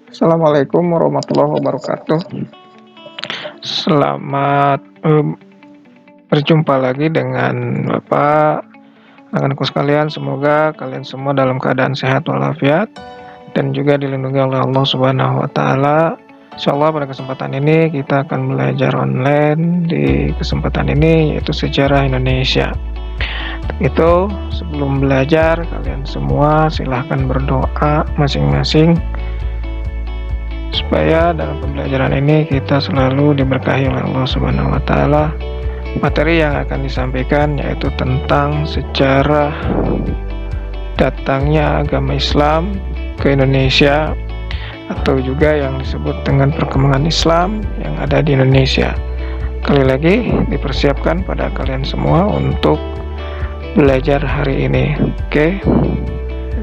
Assalamualaikum warahmatullahi wabarakatuh. Selamat berjumpa lagi dengan Bapak, rekan-rekanku sekalian. Semoga kalian semua dalam keadaan sehat walafiat dan juga dilindungi oleh Allah Subhanahu wa taala. Insyaallah pada kesempatan ini kita akan belajar online di kesempatan ini yaitu sejarah Indonesia. Itu sebelum belajar kalian semua silahkan berdoa masing-masing supaya dalam pembelajaran ini kita selalu diberkahi oleh Allah Subhanahu wa taala. Materi yang akan disampaikan yaitu tentang sejarah datangnya agama Islam ke Indonesia atau juga yang disebut dengan perkembangan Islam yang ada di Indonesia. Kali lagi dipersiapkan pada kalian semua untuk belajar hari ini. Oke.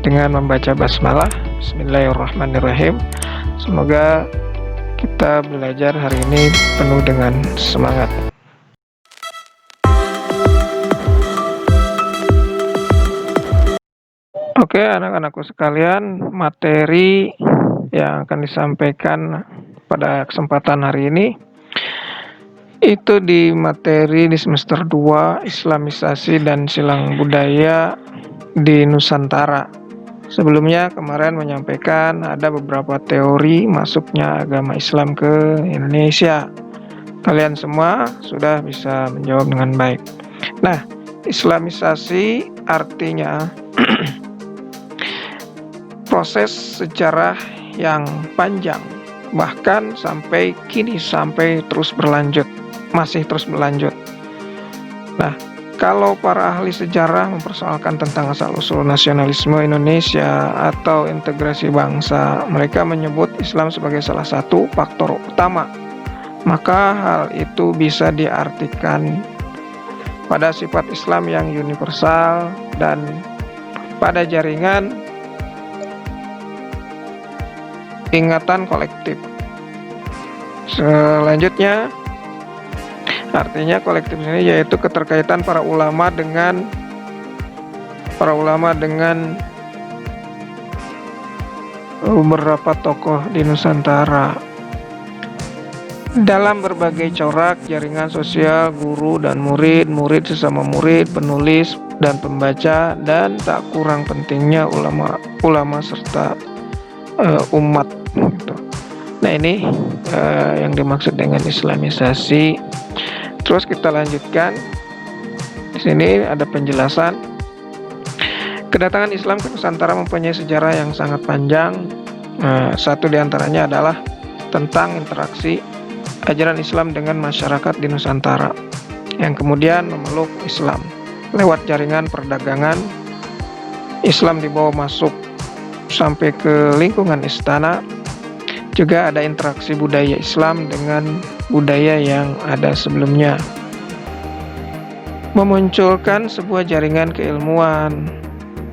Dengan membaca basmalah, bismillahirrahmanirrahim. Semoga kita belajar hari ini penuh dengan semangat. Oke, anak-anakku sekalian, materi yang akan disampaikan pada kesempatan hari ini itu di materi di semester 2 Islamisasi dan Silang Budaya di Nusantara. Sebelumnya kemarin menyampaikan ada beberapa teori masuknya agama Islam ke Indonesia. Kalian semua sudah bisa menjawab dengan baik. Nah, Islamisasi artinya proses sejarah yang panjang, bahkan sampai kini masih terus berlanjut. Nah, kalau para ahli sejarah mempersoalkan tentang asal-usul nasionalisme Indonesia atau integrasi bangsa, mereka menyebut Islam sebagai salah satu faktor utama. Maka hal itu bisa diartikan pada sifat Islam yang universal dan pada jaringan ingatan kolektif. Selanjutnya, artinya kolektif ini yaitu keterkaitan para ulama dengan beberapa tokoh di Nusantara dalam berbagai corak jaringan sosial guru dan murid, murid sesama murid, penulis dan pembaca, dan tak kurang pentingnya ulama serta umat gitu. Nah, ini yang dimaksud dengan Islamisasi. Terus kita lanjutkan. Di sini ada penjelasan. Kedatangan Islam ke Nusantara mempunyai sejarah yang sangat panjang. Satu diantaranya adalah tentang interaksi ajaran Islam dengan masyarakat di Nusantara yang kemudian memeluk Islam. Lewat jaringan perdagangan, Islam dibawa masuk sampai ke lingkungan istana. Juga ada interaksi budaya Islam dengan budaya yang ada sebelumnya, memunculkan sebuah jaringan keilmuan,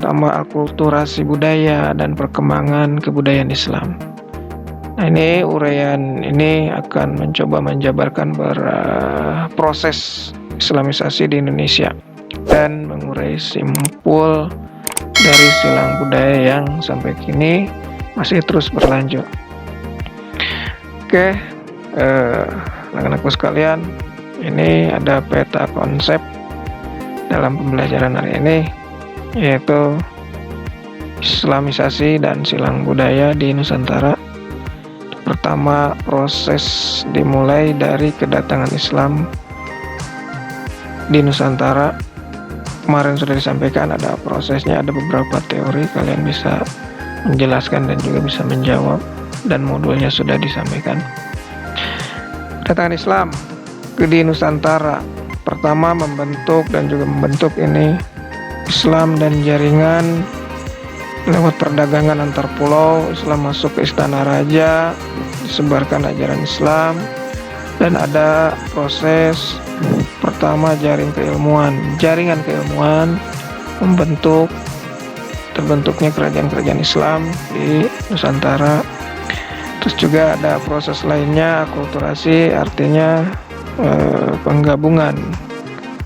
tambah akulturasi budaya dan perkembangan kebudayaan Islam. Nah, ini uraian ini akan mencoba menjabarkan proses Islamisasi di Indonesia dan mengurai simpul dari silang budaya yang sampai kini masih terus berlanjut. Oke, anak-anakku sekalian, ini ada peta konsep dalam pembelajaran hari ini, yaitu Islamisasi dan silang budaya di Nusantara. Pertama, proses dimulai dari kedatangan Islam di Nusantara. Kemarin sudah disampaikan ada prosesnya, ada beberapa teori, kalian bisa menjelaskan dan juga bisa menjawab, dan modulnya sudah disampaikan. Kedatangan Islam di Nusantara pertama membentuk ini Islam dan jaringan lewat perdagangan antar pulau. Islam masuk ke istana raja, disebarkan ajaran Islam, dan ada proses pertama jaringan keilmuan terbentuknya kerajaan-kerajaan Islam di Nusantara. Terus juga ada proses lainnya, akulturasi, artinya penggabungan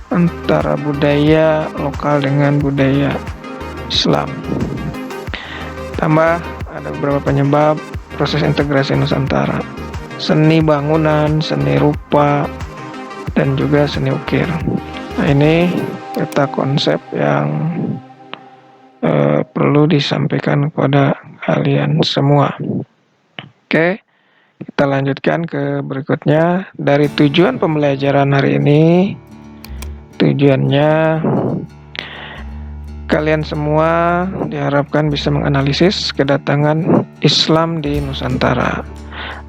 antara budaya lokal dengan budaya Islam. Tambah ada beberapa penyebab proses integrasi Nusantara, seni bangunan, seni rupa, dan juga seni ukir. Nah, ini peta konsep yang perlu disampaikan kepada kalian semua. Oke, kita lanjutkan ke berikutnya. Dari tujuan pembelajaran hari ini, tujuannya kalian semua diharapkan bisa menganalisis kedatangan Islam di Nusantara,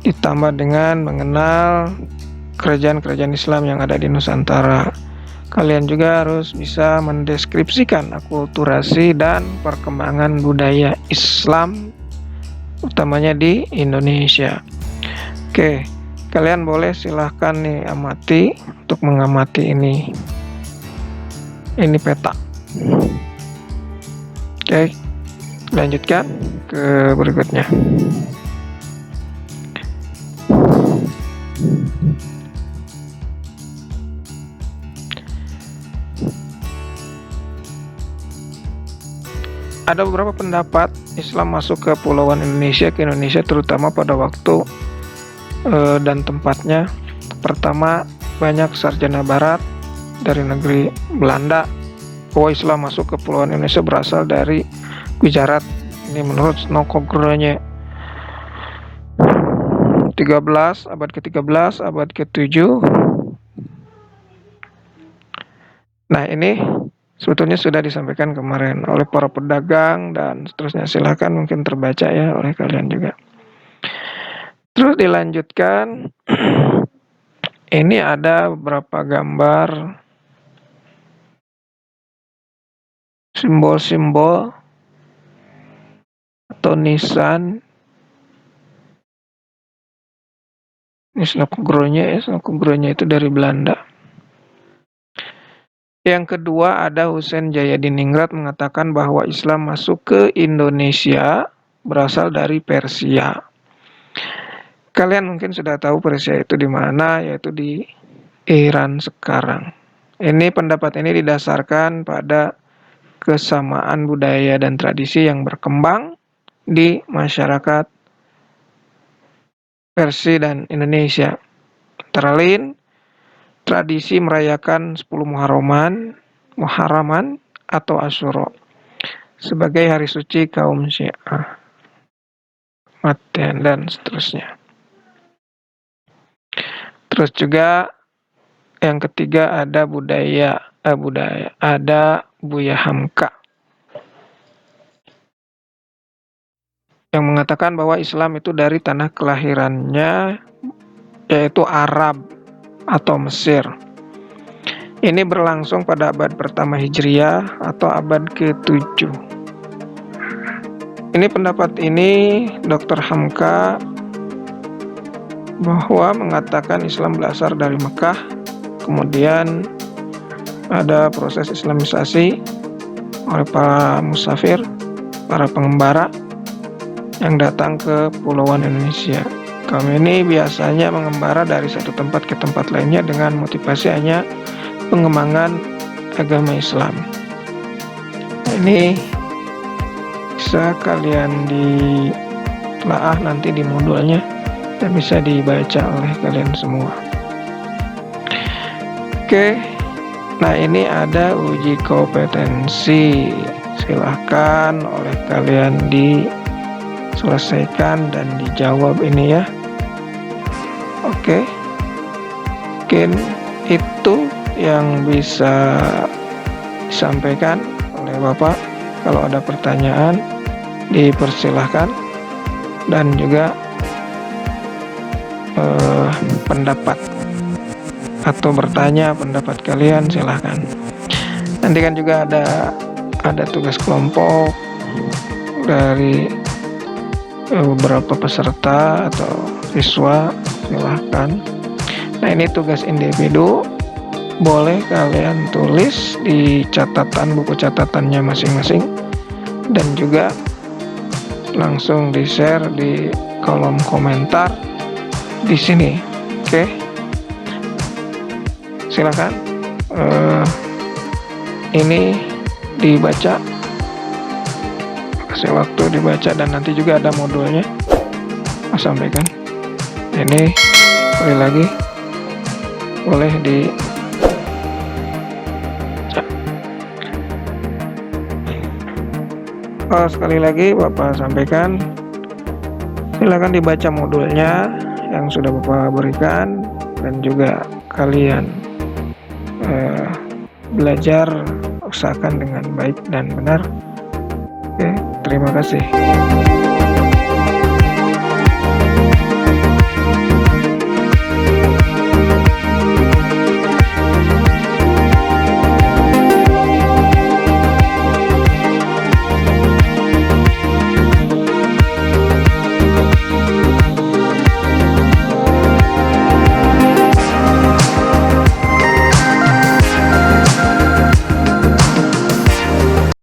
ditambah dengan mengenal kerajaan-kerajaan Islam yang ada di Nusantara. Kalian juga harus bisa mendeskripsikan akulturasi dan perkembangan budaya Islam, utamanya di Indonesia. Oke, kalian boleh silahkan nih amati untuk mengamati ini peta. Oke, lanjutkan ke berikutnya. Ada beberapa pendapat Islam masuk ke Kepulauan Indonesia, ke Indonesia terutama pada waktu dan tempatnya. Pertama, banyak sarjana barat dari negeri Belanda bahwa Islam masuk ke Kepulauan Indonesia berasal dari Gujarat. Ini menurut Snokogranye 13, abad ke-13, abad ke-7. Nah, ini sebetulnya sudah disampaikan kemarin oleh para pedagang dan seterusnya. Silahkan mungkin terbaca ya oleh kalian juga. Terus dilanjutkan, ini ada beberapa gambar simbol-simbol atau nisan. Ini Snokogranye itu dari Belanda. Yang kedua, ada Husein Jayadiningrat mengatakan bahwa Islam masuk ke Indonesia berasal dari Persia. Kalian mungkin sudah tahu Persia itu di mana, yaitu di Iran sekarang. Ini pendapat ini didasarkan pada kesamaan budaya dan tradisi yang berkembang di masyarakat Persia dan Indonesia. Antara lain, tradisi merayakan 10 Muharraman atau Asyura sebagai hari suci kaum Syiah, Matian dan seterusnya. Terus juga yang ketiga ada ada Buya Hamka yang mengatakan bahwa Islam itu dari tanah kelahirannya yaitu Arab atau Mesir. Ini berlangsung pada abad pertama Hijriah atau abad ke-7. Ini pendapat ini Dr. Hamka bahwa mengatakan Islam berasal dari Mekah, kemudian ada proses Islamisasi oleh para musafir, para pengembara yang datang ke Kepulauan Indonesia. Kami ini biasanya mengembara dari satu tempat ke tempat lainnya dengan motivasi hanya pengembangan agama Islam. Ini bisa kalian ditelaah nanti di modulnya dan bisa dibaca oleh kalian semua. Oke, nah ini ada uji kompetensi. Silahkan oleh kalian diselesaikan dan dijawab ini ya. Oke, mungkin itu yang bisa disampaikan oleh Bapak. Kalau ada pertanyaan dipersilahkan, dan juga pendapat atau bertanya pendapat kalian silahkan. Nanti kan juga ada tugas kelompok dari beberapa peserta atau siswa, silahkan. Nah, ini tugas individu, boleh kalian tulis di catatan, buku catatannya masing-masing, dan juga langsung di-share di kolom komentar di sini. Oke, silakan ini dibaca, kasih waktu dibaca, dan nanti juga ada modulnya. sampaikan. Ini sekali lagi boleh di sekali lagi Bapak sampaikan, silakan dibaca modulnya yang sudah Bapak berikan dan juga kalian belajar, usahakan dengan baik dan benar. Oke, terima kasih.